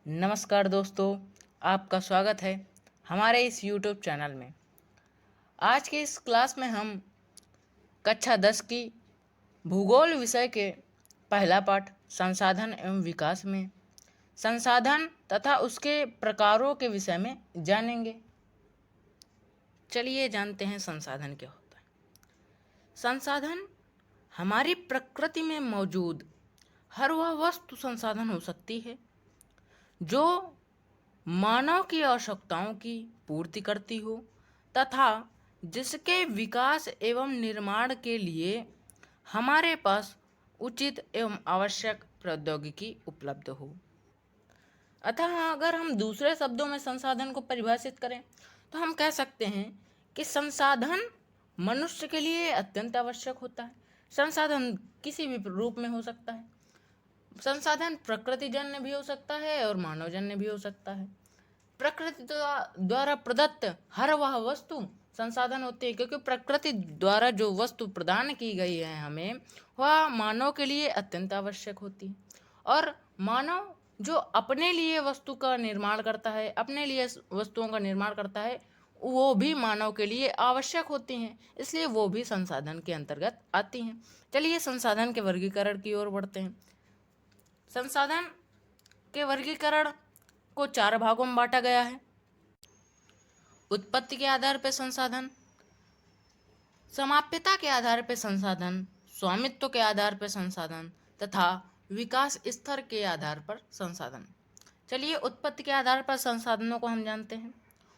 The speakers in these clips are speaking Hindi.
नमस्कार दोस्तों, आपका स्वागत है हमारे इस YouTube चैनल में। आज के इस क्लास में हम कक्षा 10 की भूगोल विषय के पहला पाठ संसाधन एवं विकास में संसाधन तथा उसके प्रकारों के विषय में जानेंगे। चलिए जानते हैं संसाधन क्या होता है। संसाधन हमारी प्रकृति में मौजूद हर वह वस्तु संसाधन हो सकती है जो मानव की आवश्यकताओं की पूर्ति करती हो तथा जिसके विकास एवं निर्माण के लिए हमारे पास उचित एवं आवश्यक प्रौद्योगिकी उपलब्ध हो। अतः अगर हम दूसरे शब्दों में संसाधन को परिभाषित करें तो हम कह सकते हैं कि संसाधन मनुष्य के लिए अत्यंत आवश्यक होता है। संसाधन किसी भी रूप में हो सकता है। संसाधन प्रकृतिजन्य भी हो सकता है और मानवजन्य भी हो सकता है। प्रकृति द्वारा प्रदत्त हर वह वस्तु संसाधन होती है, क्योंकि प्रकृति द्वारा जो वस्तु प्रदान की गई है हमें, वह मानव के लिए अत्यंत आवश्यक होती है। और मानव जो अपने लिए वस्तु का निर्माण करता है, अपने लिए वस्तुओं का निर्माण करता है, वो भी मानव के लिए आवश्यक होती हैं, इसलिए वो भी संसाधन के अंतर्गत आती हैं। चलिए संसाधन के वर्गीकरण की ओर बढ़ते हैं। संसाधन के वर्गीकरण को 4 भागों में बांटा गया है। उत्पत्ति के आधार पर संसाधन, समाप्यता के आधार पर संसाधन, स्वामित्व के आधार पर संसाधन तथा विकास स्तर के आधार पर संसाधन। चलिए उत्पत्ति के आधार पर संसाधनों को हम जानते हैं।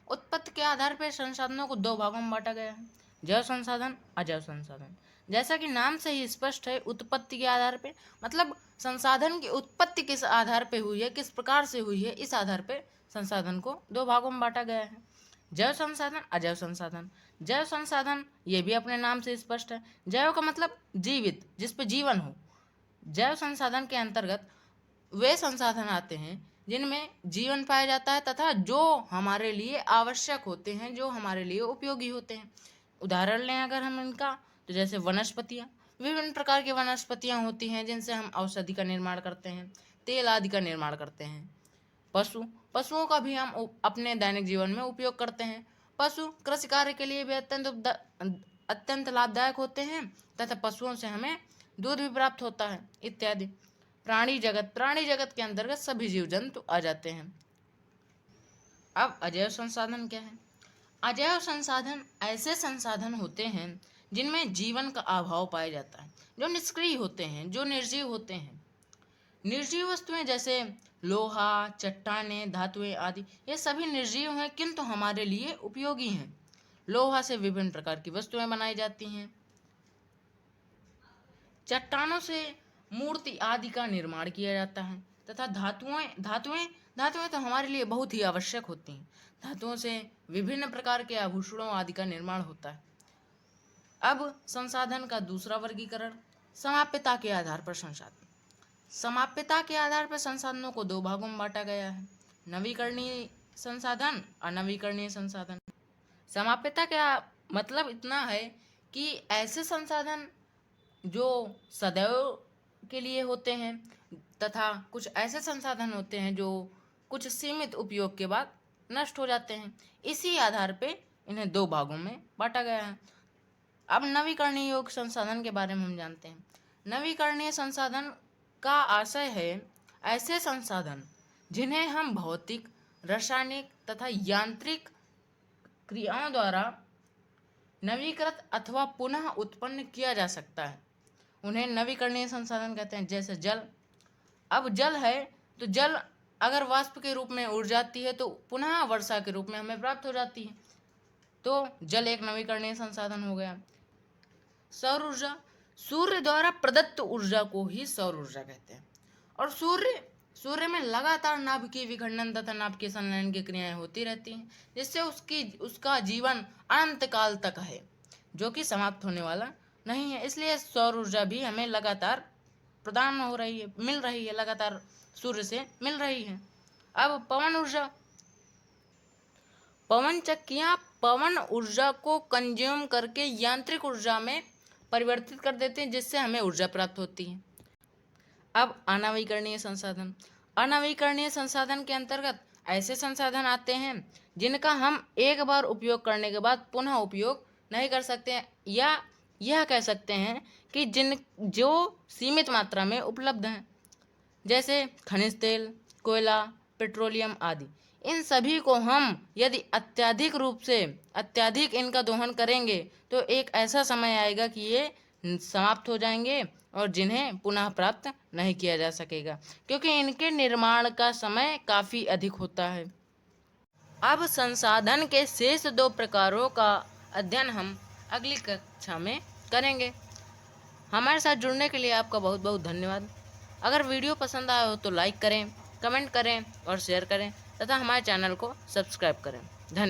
उत्पत्ति के आधार पर संसाधनों को 2 भागों में बांटा गया है, जैव संसाधन, अजैव संसाधन। जैसा कि नाम से ही स्पष्ट है, उत्पत्ति के आधार पे मतलब संसाधन की उत्पत्ति किस आधार पे हुई है, किस प्रकार से हुई है, इस आधार पे संसाधन को 2 भागों में बांटा गया है, जैव संसाधन, अजैव संसाधन। जैव संसाधन ये भी अपने नाम से स्पष्ट है। जैव का मतलब जीवित, जिस पे जीवन हो। जैव संसाधन के अंतर्गत वे संसाधन आते हैं जिनमें जीवन पाया जाता है तथा जो हमारे लिए आवश्यक होते हैं, जो हमारे लिए उपयोगी होते हैं। उदाहरण लें अगर हम इनका, तो जैसे वनस्पतियाँ, विभिन्न प्रकार की वनस्पतियाँ होती हैं जिनसे हम औषधि का निर्माण करते हैं, तेल आदि का निर्माण करते हैं। पशुओं का भी हम अपने दैनिक जीवन में उपयोग करते हैं। पशु कृषि कार्य के लिए भी अत्यंत लाभदायक होते हैं तथा पशुओं से हमें दूध भी प्राप्त होता है इत्यादि। प्राणी जगत के अंतर्गत सभी जीव जंतु आ जाते हैं। अब अजैव संसाधन क्या है? अजैव संसाधन ऐसे संसाधन होते हैं जिनमें जीवन का अभाव पाया जाता है, जो निष्क्रिय होते हैं, जो निर्जीव होते हैं। निर्जीव वस्तुएं जैसे लोहा, चट्टानें, धातुएं आदि, ये सभी निर्जीव हैं किंतु हमारे लिए उपयोगी हैं। लोहा से विभिन्न प्रकार की वस्तुएं बनाई जाती हैं। चट्टानों से मूर्ति आदि का निर्माण किया जाता है तथा धातुएं तो हमारे लिए बहुत ही आवश्यक होती हैं। धातुओं से विभिन्न प्रकार के आभूषणों आदि का निर्माण होता है। अब संसाधन का दूसरा वर्गीकरण, समाप्यता के आधार पर संसाधन। समाप्यता के आधार पर संसाधनों को 2 भागों में बांटा गया है, नवीकरणीय संसाधन, अनवीकरणीय संसाधन। समाप्यता का मतलब इतना है कि ऐसे संसाधन जो सदैव के लिए होते हैं तथा कुछ ऐसे संसाधन होते हैं जो कुछ सीमित उपयोग के बाद नष्ट हो जाते हैं। इसी आधार पे इन्हें 2 भागों में बांटा गया है। अब नवीकरणीय योग्य संसाधन के बारे में हम जानते हैं। नवीकरणीय संसाधन का आशय है ऐसे संसाधन जिन्हें हम भौतिक, रासायनिक तथा यांत्रिक क्रियाओं द्वारा नवीकृत अथवा पुनः उत्पन्न किया जा सकता है, उन्हें नवीकरणीय संसाधन कहते हैं। जैसे जल, अब जल है तो जल अगर वाष्प के रूप में उड़ जाती है तो पुनः वर्षा के रूप में हमें प्राप्त हो जाती है, तो जल एक नवीकरणीय संसाधन हो गया। सौर ऊर्जा, सूर्य द्वारा प्रदत्त ऊर्जा को ही सौर ऊर्जा कहते हैं। और सूर्य में लगातार नाभिकीय विखंडन तथा नाभिकीय संलयन की क्रियाएं होती रहती हैं, जिससे उसका जीवन अनंत काल तक है, जो कि समाप्त होने वाला नहीं है। इसलिए सौर ऊर्जा भी हमें लगातार प्रदान हो रही है, मिल रही है, लगातार सूर्य से मिल रही है। अब पवन ऊर्जा, पवन चक्कियां पवन ऊर्जा को कंज्यूम करके यांत्रिक ऊर्जा में परिवर्तित कर देते हैं, जिससे हमें ऊर्जा प्राप्त होती है। अब अनवीकरणीय संसाधन, अनवीकरणीय संसाधन के अंतर्गत ऐसे संसाधन आते हैं जिनका हम एक बार उपयोग करने के बाद पुनः उपयोग नहीं कर सकते हैं, या यह कह सकते हैं कि जो सीमित मात्रा में उपलब्ध हैं, जैसे खनिज तेल, कोयला, पेट्रोलियम आदि। इन सभी को हम यदि अत्यधिक इनका दोहन करेंगे तो एक ऐसा समय आएगा कि ये समाप्त हो जाएंगे और जिन्हें पुनः प्राप्त नहीं किया जा सकेगा, क्योंकि इनके निर्माण का समय काफ़ी अधिक होता है। अब संसाधन के शेष 2 प्रकारों का अध्ययन हम अगली कक्षा में करेंगे। हमारे साथ जुड़ने के लिए आपका बहुत बहुत धन्यवाद। अगर वीडियो पसंद आया हो तो लाइक करें, कमेंट करें और शेयर करें तथा हमारे चैनल को सब्सक्राइब करें। धन्यवाद।